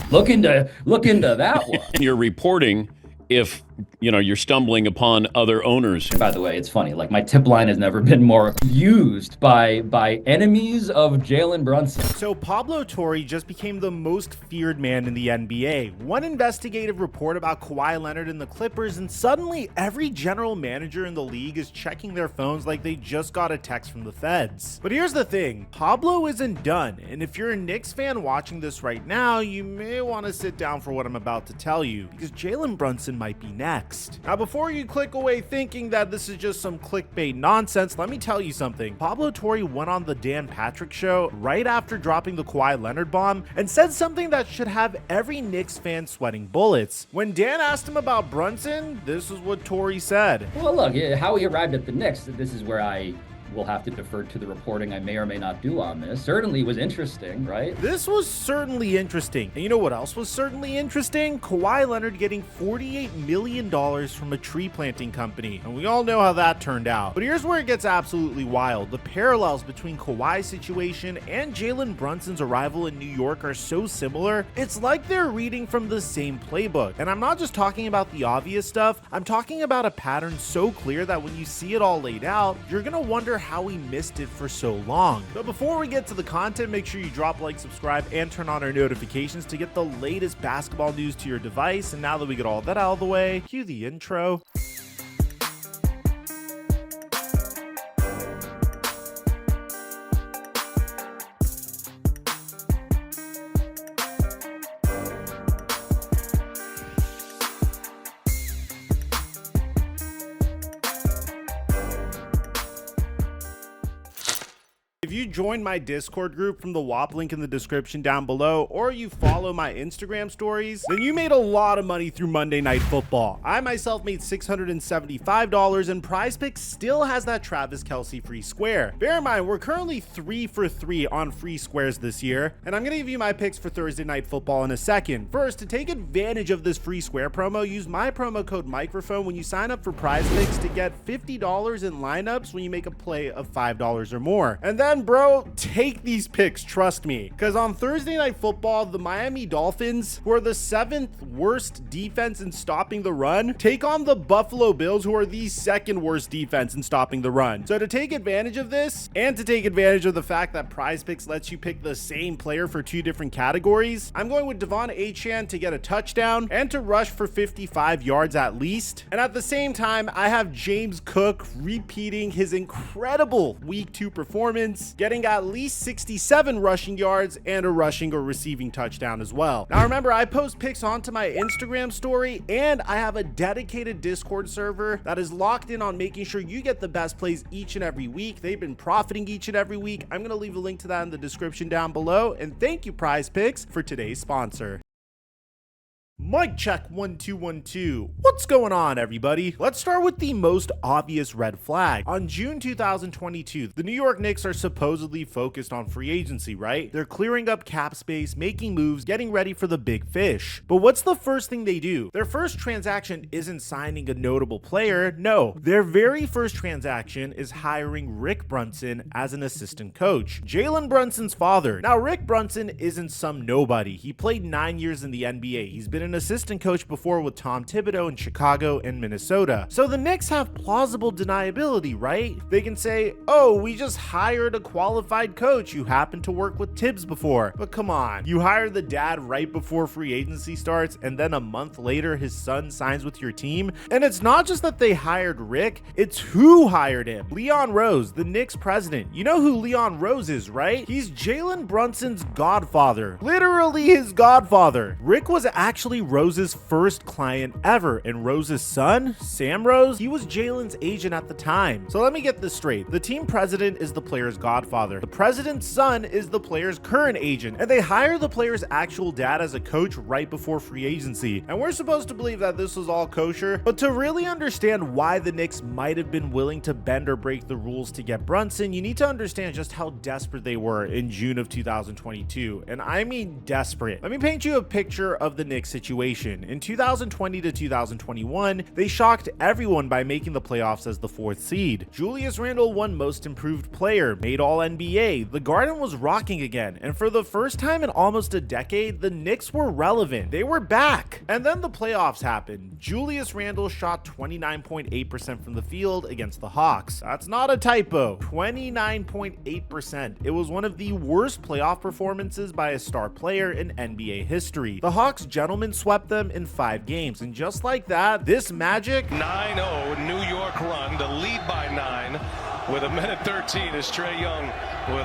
Look into that one. And you're reporting if you're stumbling upon other owners. And by the way, it's funny. Like, my tip line has never been more used by enemies of Jalen Brunson. So Pablo Torre just became the most feared man in the NBA. One investigative report about Kawhi Leonard and the Clippers, and suddenly every general manager in the league is checking their phones like they just got a text from the feds. But here's the thing, Pablo isn't done, and if you're a Knicks fan watching this right now, you may want to sit down for what I'm about to tell you, because Jalen Brunson might be next. Now, before you click away thinking that this is just some clickbait nonsense, let me tell you something. Pablo Torre went on the Dan Patrick show right after dropping the Kawhi Leonard bomb and said something that should have every Knicks fan sweating bullets. When Dan asked him about Brunson, this is what Torre said. Well, look, how he arrived at the Knicks, this is where I will have to defer to the reporting I may or may not do on this. Certainly was interesting, right? This was certainly interesting. And you know what else was certainly interesting? Kawhi Leonard getting $48 million from a tree planting company. And we all know how that turned out. But here's where it gets absolutely wild. The parallels between Kawhi's situation and Jalen Brunson's arrival in New York are so similar. It's like they're reading from the same playbook. And I'm not just talking about the obvious stuff. I'm talking about a pattern so clear that when you see it all laid out, you're gonna wonder how we missed it for so long. But before we get to the content, make sure you drop a like, subscribe, and turn on our notifications to get the latest basketball news to your device. And now that we get all that out of the way, cue the intro. If you join my Discord group from the WAP link in the description down below, or you follow my Instagram stories, then you made a lot of money through Monday Night Football. I myself made $675, and PrizePicks still has that Travis Kelce free square. Bear in mind, we're currently 3 for 3 on free squares this year, and I'm gonna give you my picks for Thursday Night Football in a second. First, to take advantage of this free square promo, use my promo code microphone when you sign up for PrizePicks to get $50 in lineups when you make a play of $5 or more. And then, bro, take these picks, trust me, because on Thursday Night Football, the Miami Dolphins, who are the 7th worst defense in stopping the run, take on the Buffalo Bills, who are the 2nd worst defense in stopping the run. So to take advantage of this, and to take advantage of the fact that PrizePicks lets you pick the same player for 2 different categories, I'm going with Devon Achane to get a touchdown and to rush for 55 yards at least. And at the same time, I have James Cook repeating his incredible Week 2 performance, getting at least 67 rushing yards and a rushing or receiving touchdown as well. Now remember, I post pics onto my Instagram story, and I have a dedicated Discord server that is locked in on making sure you get the best plays each and every week. They've been profiting each and every week. I'm going to leave a link to that in the description down below. And thank you, PrizePicks, for today's sponsor. Mic check 1 2 1 2. What's going on, everybody? Let's start with the most obvious red flag. On June 2022, the New York Knicks are supposedly focused on free agency, right? They're clearing up cap space, making moves, getting ready for the big fish. But what's the first thing they do? Their first transaction isn't signing a notable player. No, their very first transaction is hiring Rick Brunson as an assistant coach, Jalen Brunson's father. Now, Rick Brunson isn't some nobody. He played 9 years in the NBA. He's been an assistant coach before with Tom Thibodeau in Chicago and Minnesota. So the Knicks have plausible deniability, right? They can say, oh, we just hired a qualified coach who happened to work with Tibbs before. But come on, you hire the dad right before free agency starts, and then a month later his son signs with your team. And it's not just that they hired Rick, it's who hired him. Leon Rose, the Knicks president. You know who Leon Rose is, right? He's Jalen Brunson's godfather. Literally his godfather. Rick was actually Rose's first client ever, and Rose's son, Sam Rose, he was Jalen's agent at the time. So let me get this straight. The team president is the player's godfather. The president's son is the player's current agent, and they hire the player's actual dad as a coach right before free agency. And we're supposed to believe that this was all kosher, but to really understand why the Knicks might have been willing to bend or break the rules to get Brunson, you need to understand just how desperate they were in June of 2022. And I mean desperate. Let me paint you a picture of the Knicks situation. situation. In 2020 to 2021, they shocked everyone by making the playoffs as the 4th seed. Julius Randle won Most Improved Player, made All-NBA, the Garden was rocking again, and for the first time in almost a decade, the Knicks were relevant. They were back. And then the playoffs happened. Julius Randle shot 29.8% from the field against the Hawks. That's not a typo. 29.8%. It was one of the worst playoff performances by a star player in NBA history. The Hawks gentlemen swept them in 5 games, and just like that, this Magic 9-0 New York run to lead by 9 with a minute 13 is Trae Young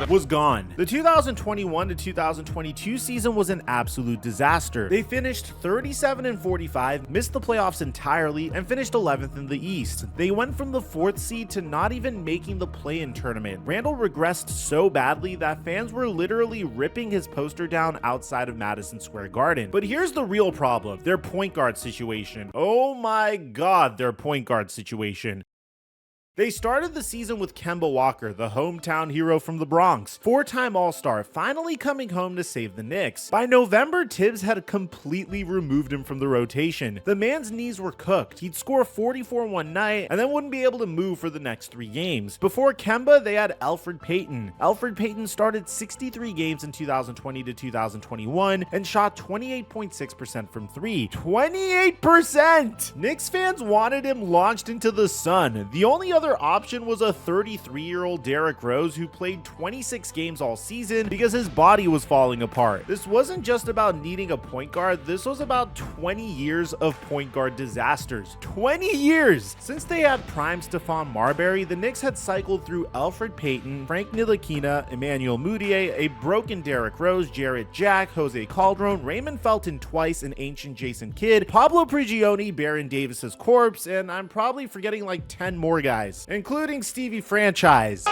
was gone. The 2021 to 2022 season was an absolute disaster. They finished 37-45, missed the playoffs entirely, and finished 11th in the East. They went from the 4th seed to not even making the play-in tournament. Randle regressed so badly that fans were literally ripping his poster down outside of Madison Square Garden. But here's the real problem: their point guard situation. Oh my god, their point guard situation. They started the season with Kemba Walker, the hometown hero from the Bronx, 4-time All-Star, finally coming home to save the Knicks. By November, Tibbs had completely removed him from the rotation. The man's knees were cooked. He'd score 44 one night and then wouldn't be able to move for the next 3 games. Before Kemba, they had Elfrid Payton. Elfrid Payton started 63 games in 2020 to 2021 and shot 28.6% from 3. 28%! Knicks fans wanted him launched into the sun. The only other option was a 33-year-old Derrick Rose who played 26 games all season because his body was falling apart. This wasn't just about needing a point guard, this was about 20 years of point guard disasters. 20 years! Since they had prime Stephon Marbury, the Knicks had cycled through Elfrid Payton, Frank Ntilikina, Emmanuel Mudiay, a broken Derrick Rose, Jarrett Jack, Jose Calderon, Raymond Felton twice, an ancient Jason Kidd, Pablo Prigioni, Baron Davis's corpse, and I'm probably forgetting like 10 more guys, including Stevie Franchise.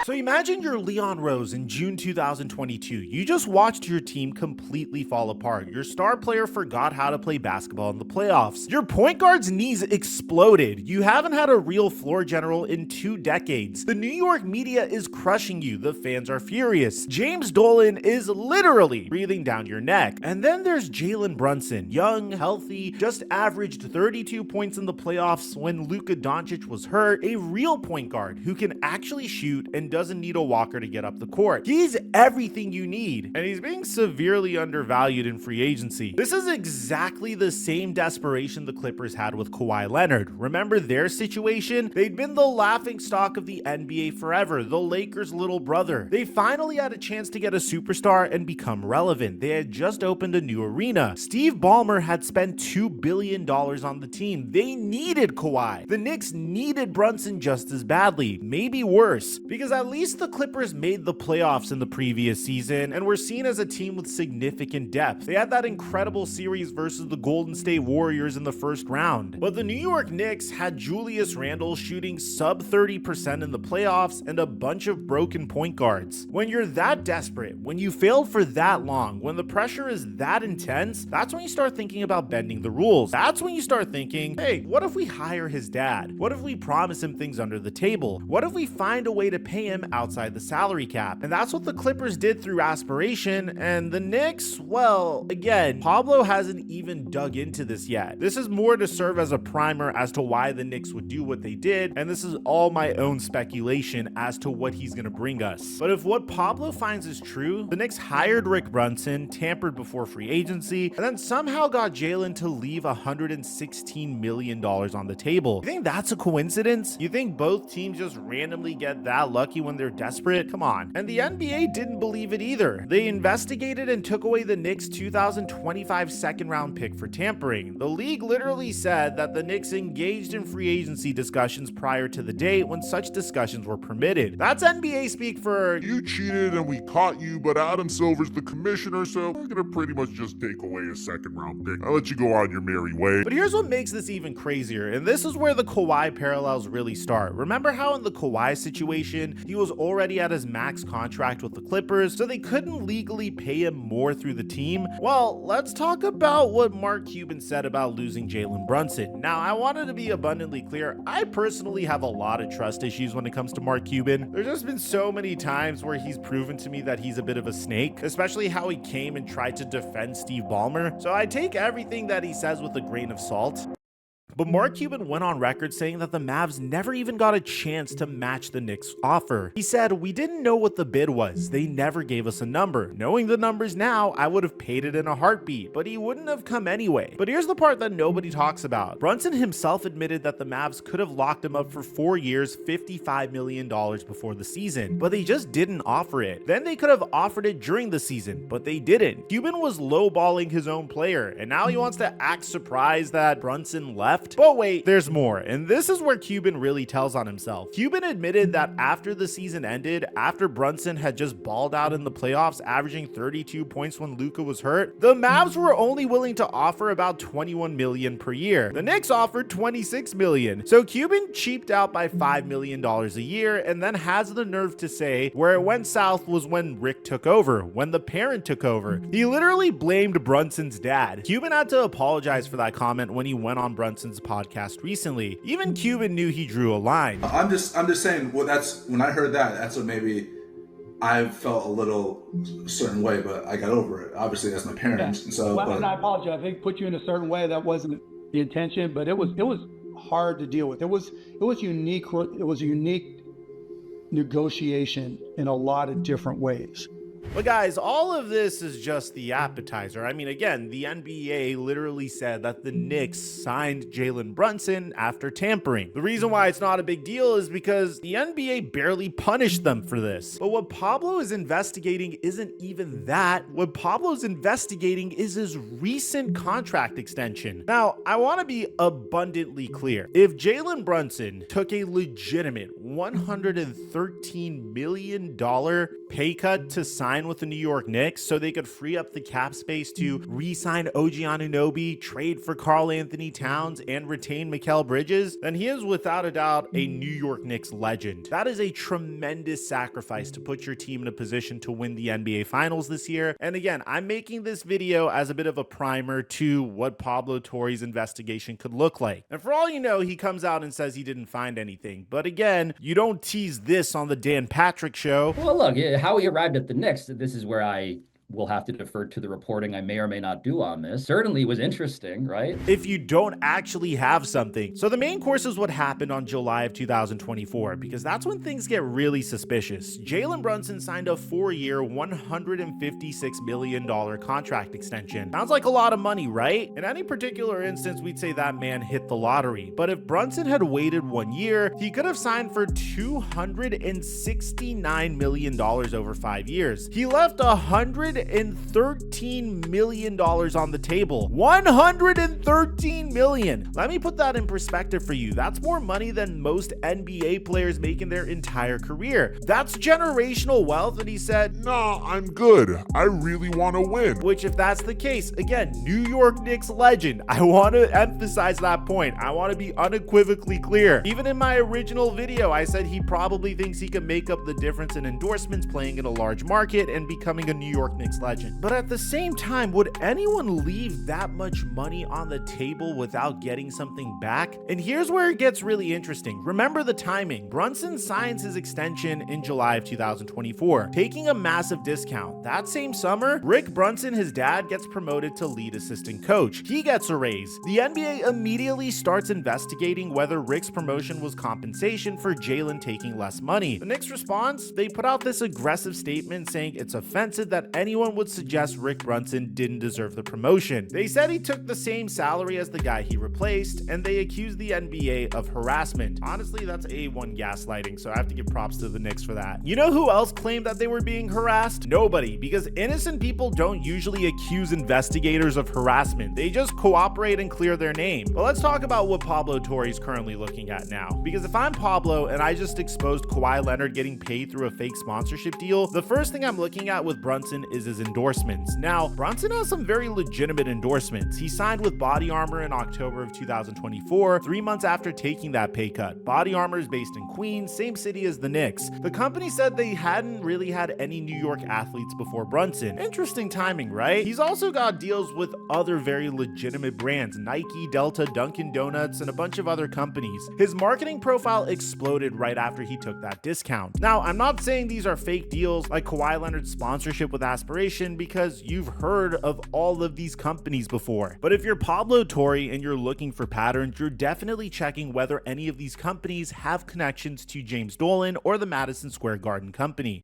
So imagine you're Leon Rose in June 2022. You just watched your team completely fall apart. Your star player forgot how to play basketball in the playoffs. Your point guard's knees exploded. You haven't had a real floor general in 2 decades. The New York media is crushing you. The fans are furious. James Dolan is literally breathing down your neck. And then there's Jalen Brunson, young, healthy, just averaged 32 points in the playoffs when Luka Doncic was hurt, a real point guard who can actually shoot and doesn't need a walker to get up the court. He's everything you need, and he's being severely undervalued in free agency. This is exactly the same desperation the Clippers had with Kawhi Leonard. Remember their situation? They'd been the laughingstock of the NBA forever, the Lakers' little brother. They finally had a chance to get a superstar and become relevant. They had just opened a new arena. Steve Ballmer had spent $2 billion on the team. They needed Kawhi. The Knicks needed Brunson just as badly, maybe worse, because at least the Clippers made the playoffs in the previous season and were seen as a team with significant depth. They had that incredible series versus the Golden State Warriors in the first round. But the New York Knicks had Julius Randle shooting sub 30% in the playoffs and a bunch of broken point guards. When you're that desperate, when you failed for that long, when the pressure is that intense, that's when you start thinking about bending the rules. That's when you start thinking, hey, what if we hire his dad? What if we promise him things under the table? What if we find a way to pay him outside the salary cap? And that's what the Clippers did through aspiration, and the Knicks, well, again, Pablo hasn't even dug into this yet. This is more to serve as a primer as to why the Knicks would do what they did, and this is all my own speculation as to what he's gonna bring us. But if what Pablo finds is true, the Knicks hired Rick Brunson, tampered before free agency, and then somehow got Jalen to leave $116 million on the table. You think that's a coincidence? You think both teams just randomly get that lucky when they're desperate? Come on. And the NBA didn't believe it either. They investigated and took away the Knicks' 2025 second-round pick for tampering. The league literally said that the Knicks engaged in free agency discussions prior to the date when such discussions were permitted. That's NBA speak for, you cheated and we caught you, but Adam Silver's the commissioner, so we're gonna pretty much just take away a second-round pick. I'll let you go on your merry way. But here's what makes this even crazier, and this is where the Kawhi parallels really start. Remember how in the Kawhi situation, He was already at his max contract with the Clippers, so they couldn't legally pay him more through the team. Well, let's talk about what Mark Cuban said about losing Jalen Brunson. Now, I wanted to be abundantly clear, I personally have a lot of trust issues when it comes to Mark Cuban. There's just been so many times where he's proven to me that he's a bit of a snake, especially how he came and tried to defend Steve Ballmer. So I take everything that he says with a grain of salt. But Mark Cuban went on record saying that the Mavs never even got a chance to match the Knicks' offer. He said, "We didn't know what the bid was. They never gave us a number. Knowing the numbers now, I would have paid it in a heartbeat, but he wouldn't have come anyway." But here's the part that nobody talks about. Brunson himself admitted that the Mavs could have locked him up for 4 years, $55 million before the season, but they just didn't offer it. Then they could have offered it during the season, but they didn't. Cuban was lowballing his own player, and now he wants to act surprised that Brunson left. But wait, there's more, and this is where Cuban really tells on himself. Cuban admitted that after the season ended, after Brunson had just balled out in the playoffs, averaging 32 points when Luka was hurt, the Mavs were only willing to offer about $21 million per year. The Knicks offered $26 million. So Cuban cheaped out by $5 million a year, and then has the nerve to say where it went south was when Rick took over, when the parent took over. He literally blamed Brunson's dad. Cuban had to apologize for that comment when he went on Brunson's podcast recently. Even Cuban knew he drew a line. I'm just saying, well, that's when I heard that, that's what maybe I felt a little certain way, but I got over it. Obviously, that's my parents. Yeah. So, and I apologize. I think put you in a certain way. That wasn't the intention, but it was hard to deal with. It was unique. It was a unique negotiation in a lot of different ways. But guys, all of this is just the appetizer. I mean, again, the NBA literally said that the Knicks signed Jalen Brunson after tampering. The reason why it's not a big deal is because the NBA barely punished them for this. But what Pablo is investigating isn't even that. What Pablo's investigating is his recent contract extension. Now, I want to be abundantly clear. If Jalen Brunson took a legitimate $113 million pay cut to sign with the New York Knicks so they could free up the cap space to re-sign OG Anunoby, trade for Karl Anthony Towns, and retain Mikal Bridges, then he is without a doubt a New York Knicks legend. That is a tremendous sacrifice to put your team in a position to win the NBA Finals this year. And again, I'm making this video as a bit of a primer to what Pablo Torre's investigation could look like. And for all you know, he comes out and says he didn't find anything. But again, you don't tease this on the Dan Patrick Show. Well, look, how he arrived at the Knicks, this is where I will have to defer to the reporting I may or may not do on this. Certainly was interesting, right? If you don't actually have something. So the main course is what happened on July of 2024, because that's when things get really suspicious. Jalen Brunson signed a 4-year, $156 million contract extension. Sounds like a lot of money, right? In any particular instance, we'd say that man hit the lottery. But if Brunson had waited 1 year, he could have signed for $269 million over 5 years. He left $113 million on the table. $113 million. Let me put that in perspective for you. That's more money than most NBA players make in their entire career. That's generational wealth. And he said, Nah, I'm good. I really want to win. which if that's the case, again, New York Knicks legend. I want to emphasize that point. I want to be unequivocally clear. Even in my original video, I said he probably thinks he can make up the difference in endorsements playing in a large market and becoming a New York Knicks legend. But at the same time, would anyone leave that much money on the table without getting something back? And here's where it gets really interesting. Remember the timing. Brunson signs his extension in July of 2024, taking a massive discount. That same summer, Rick Brunson, his dad, gets promoted to lead assistant coach. He gets a raise. The NBA immediately starts investigating whether Rick's promotion was compensation for Jalen taking less money. The Knicks response? They put out this aggressive statement saying it's offensive that anyone would suggest Rick Brunson didn't deserve the promotion. They said he took the same salary as the guy he replaced, and they accused the NBA of harassment. Honestly, that's A1 gaslighting, so I have to give props to the Knicks for that. You know who else claimed that they were being harassed? Nobody, because innocent people don't usually accuse investigators of harassment. They just cooperate and clear their name. But let's talk about what Pablo Torre is currently looking at now. Because if I'm Pablo and I just exposed Kawhi Leonard getting paid through a fake sponsorship deal, the first thing I'm looking at with Brunson is his endorsements. Now, Brunson has some very legitimate endorsements. He signed with Body Armor in October of 2024, 3 months after taking that pay cut. Body Armor is based in Queens, same city as the Knicks. The company said they hadn't really had any New York athletes before Brunson. Interesting timing, right? He's also got deals with other very legitimate brands, Nike, Delta, Dunkin' Donuts, and a bunch of other companies. His marketing profile exploded right after he took that discount. Now, I'm not saying these are fake deals like Kawhi Leonard's sponsorship with Aspiration, because you've heard of all of these companies before. But if you're Pablo Torre and you're looking for patterns, you're definitely checking whether any of these companies have connections to James Dolan or the Madison Square Garden company.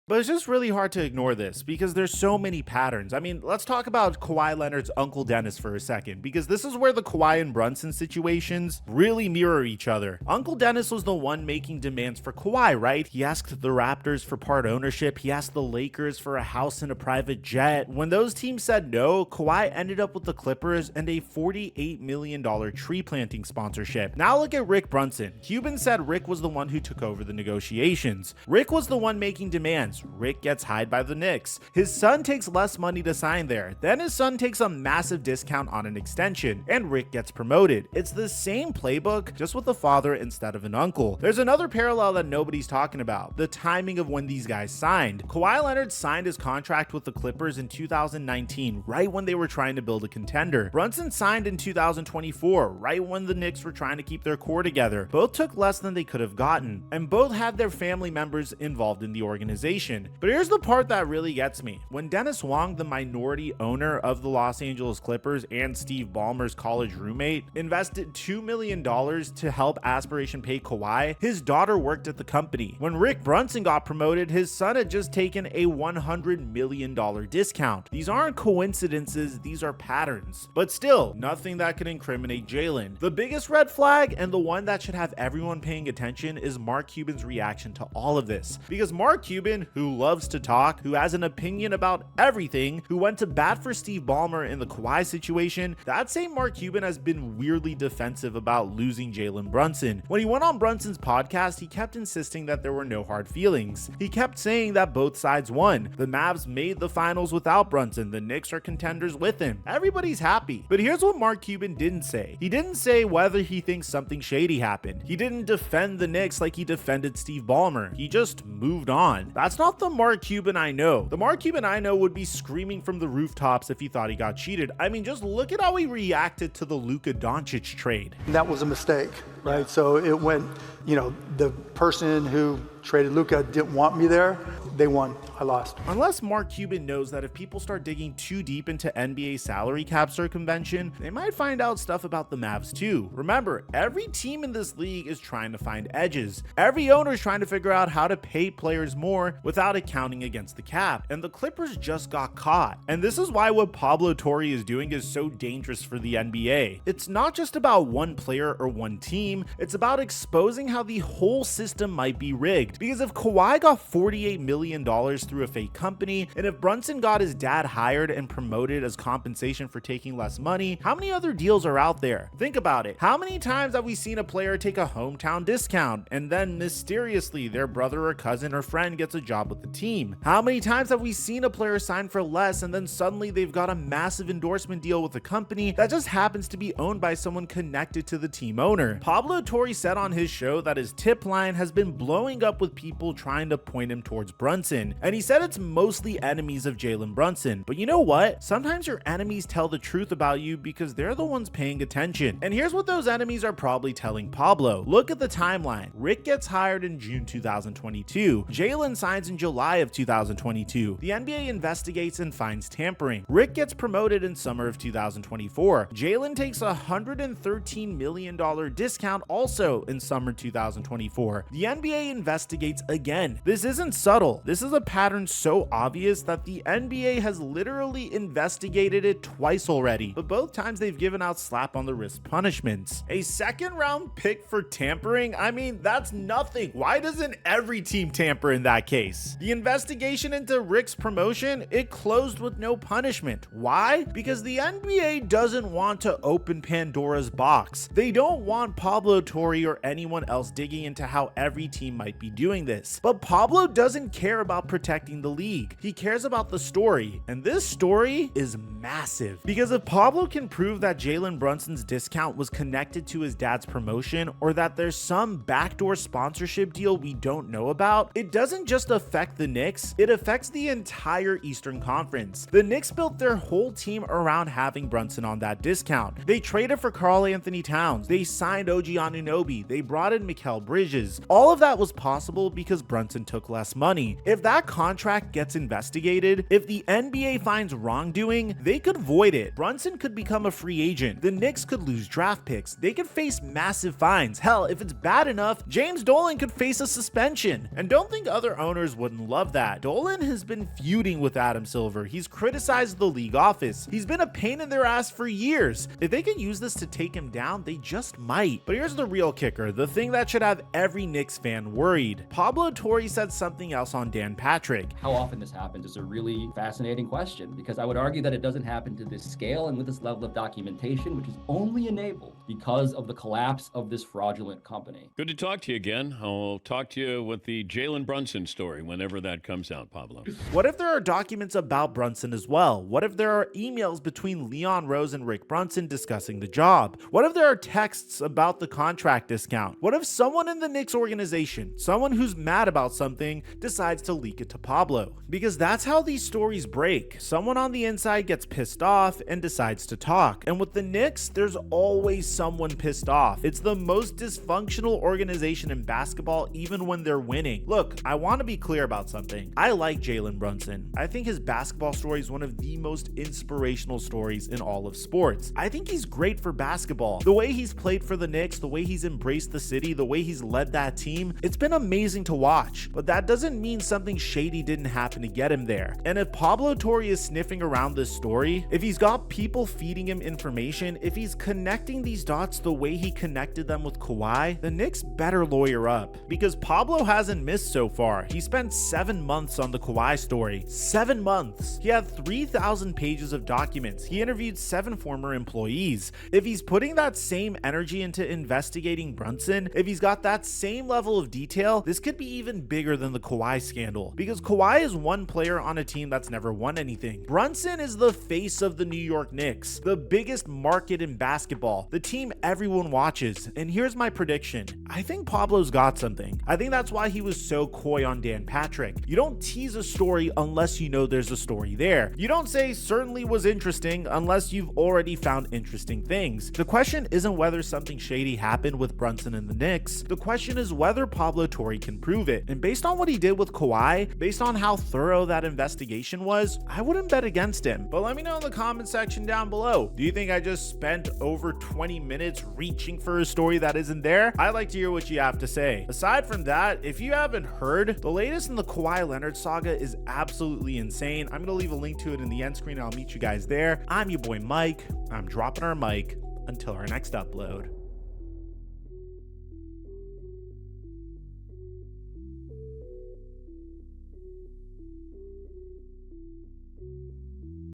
But it's just really hard to ignore this because there's so many patterns. I mean, let's talk about Kawhi Leonard's Uncle Dennis for a second, because this is where the Kawhi and Brunson situations really mirror each other. Uncle Dennis was the one making demands for Kawhi, right? He asked the Raptors for part ownership. He asked the Lakers for a house and a private jet. When those teams said no, Kawhi ended up with the Clippers and a $48 million tree planting sponsorship. Now look at Rick Brunson. Cuban said Rick was the one who took over the negotiations. Rick was the one making demands. Rick gets hired by the Knicks. His son takes less money to sign there. Then his son takes a massive discount on an extension, and Rick gets promoted. It's the same playbook, just with a father instead of an uncle. There's another parallel that nobody's talking about: the timing of when these guys signed. Kawhi Leonard signed his contract with the Clippers in 2019, right when they were trying to build a contender. Brunson signed in 2024, right when the Knicks were trying to keep their core together. Both took less than they could have gotten, and both had their family members involved in the organization. But here's the part that really gets me. When Dennis Wong, the minority owner of the Los Angeles Clippers and Steve Ballmer's college roommate, invested $2 million to help Aspiration pay Kawhi, his daughter worked at the company. When Rick Brunson got promoted, his son had just taken a $100 million discount. These aren't coincidences, these are patterns. But still, nothing that could incriminate Jalen. The biggest red flag, and the one that should have everyone paying attention, is Mark Cuban's reaction to all of this. Because Mark Cuban, who loves to talk, who has an opinion about everything, who went to bat for Steve Ballmer in the Kawhi situation, that same Mark Cuban has been weirdly defensive about losing Jalen Brunson. When he went on Brunson's podcast, he kept insisting that there were no hard feelings. He kept saying that both sides won. The Mavs made the finals without Brunson. The Knicks are contenders with him. Everybody's happy. But here's what Mark Cuban didn't say. He didn't say whether he thinks something shady happened. He didn't defend the Knicks like he defended Steve Ballmer. He just moved on. That's not the Mark Cuban I know. The Mark Cuban I know would be screaming from the rooftops if he thought he got cheated. I mean, just look at how he reacted to the Luka Doncic trade. That was a mistake, right? So it went, the person who traded Luka didn't want me there. They won. I lost. Unless Mark Cuban knows that if people start digging too deep into NBA salary cap circumvention, they might find out stuff about the Mavs too. Remember, every team in this league is trying to find edges. Every owner is trying to figure out how to pay players more without accounting against the cap. And the Clippers just got caught. And this is why what Pablo Torre is doing is so dangerous for the NBA. It's not just about one player or one team. It's about exposing how the whole system might be rigged. Because if Kawhi got $48 million through a fake company, and if Brunson got his dad hired and promoted as compensation for taking less money, how many other deals are out there? Think about it. How many times have we seen a player take a hometown discount and then mysteriously their brother or cousin or friend gets a job with the team? How many times have we seen a player sign for less and then suddenly they've got a massive endorsement deal with a company that just happens to be owned by someone connected to the team owner? Pablo Torre said on his show that his tip line has been blowing up with people trying to point him towards Brunson, and he said it's mostly enemies of Jalen Brunson. But you know what? Sometimes your enemies tell the truth about you because they're the ones paying attention. And here's what those enemies are probably telling Pablo. Look at the timeline. Rick gets hired in June 2022. Jalen signs in July of 2022. The NBA investigates and finds tampering. Rick gets promoted in summer of 2024. Jalen takes a $113 million discount also in summer 2024. The NBA investigates again. This isn't subtle. This is a pattern so obvious that the NBA has literally investigated it twice already, but both times they've given out slap on the wrist punishments. A second round pick for tampering? I mean, that's nothing. Why doesn't every team tamper in that case? The investigation into Rick's promotion, it closed with no punishment. Why? Because the NBA doesn't want to open Pandora's box. They don't want Pablo Torre or anyone else digging into how every team might be doing doing this. But Pablo doesn't care about protecting the league. He cares about the story. And this story is massive. Because if Pablo can prove that Jalen Brunson's discount was connected to his dad's promotion, or that there's some backdoor sponsorship deal we don't know about, it doesn't just affect the Knicks, it affects the entire Eastern Conference. The Knicks built their whole team around having Brunson on that discount. They traded for Karl Anthony Towns, they signed OG Anunoby, they brought in Mikal Bridges. All of that was possible because Brunson took less money. If that contract gets investigated, if the NBA finds wrongdoing, they could void it. Brunson could become a free agent. The Knicks could lose draft picks. They could face massive fines. Hell, if it's bad enough, James Dolan could face a suspension. And don't think other owners wouldn't love that. Dolan has been feuding with Adam Silver. He's criticized the league office. He's been a pain in their ass for years. If they can use this to take him down, they just might. But here's the real kicker, the thing that should have every Knicks fan worried. Pablo Torre said something else on Dan Patrick. How often this happens is a really fascinating question, because I would argue that it doesn't happen to this scale and with this level of documentation, which is only enabled because of the collapse of this fraudulent company. Good to talk to you again. I'll talk to you with the Jalen Brunson story whenever that comes out, Pablo. What if there are documents about Brunson as well? What if there are emails between Leon Rose and Rick Brunson discussing the job? What if there are texts about the contract discount? What if someone in the Knicks organization, someone who's mad about something, decides to leak it to Pablo? Because that's how these stories break. Someone on the inside gets pissed off and decides to talk. And with the Knicks, there's always someone pissed off. It's the most dysfunctional organization in basketball, even when they're winning. Look, I want to be clear about something. I like Jalen Brunson. I think his basketball story is one of the most inspirational stories in all of sports. I think he's great for basketball. The way he's played for the Knicks, the way he's embraced the city, the way he's led that team, it's been amazing to watch. But that doesn't mean something shady didn't happen to get him there. And if Pablo Torre is sniffing around this story, if he's got people feeding him information, if he's connecting these dots the way he connected them with Kawhi, the Knicks better lawyer up. Because Pablo hasn't missed so far. He spent 7 months on the Kawhi story. 7 months. He had 3,000 pages of documents. He interviewed 7 former employees. If he's putting that same energy into investigating Brunson, if he's got that same level of detail, this could be even bigger than the Kawhi scandal. Because Kawhi is one player on a team that's never won anything. Brunson is the face of the New York Knicks, the biggest market in basketball, the team everyone watches. And here's my prediction. I think Pablo's got something. I think that's why he was so coy on Dan Patrick. You don't tease a story unless you know there's a story there. You don't say certainly was interesting unless you've already found interesting things. The question isn't whether something shady happened with Brunson and the Knicks. The question is whether Pablo Torre can prove it. And based on what he did with Kawhi, based on how thorough that investigation was, I wouldn't bet against him. But let me know in the comment section down below. Do you think I just spent over 20 minutes reaching for a story that isn't there? I'd like to hear what you have to say. Aside from that, if you haven't heard, the latest in the Kawhi Leonard saga is absolutely insane. I'm gonna leave a link to it in the end screen and I'll meet you guys there. I'm your boy Mike. I'm dropping our mic until our next upload.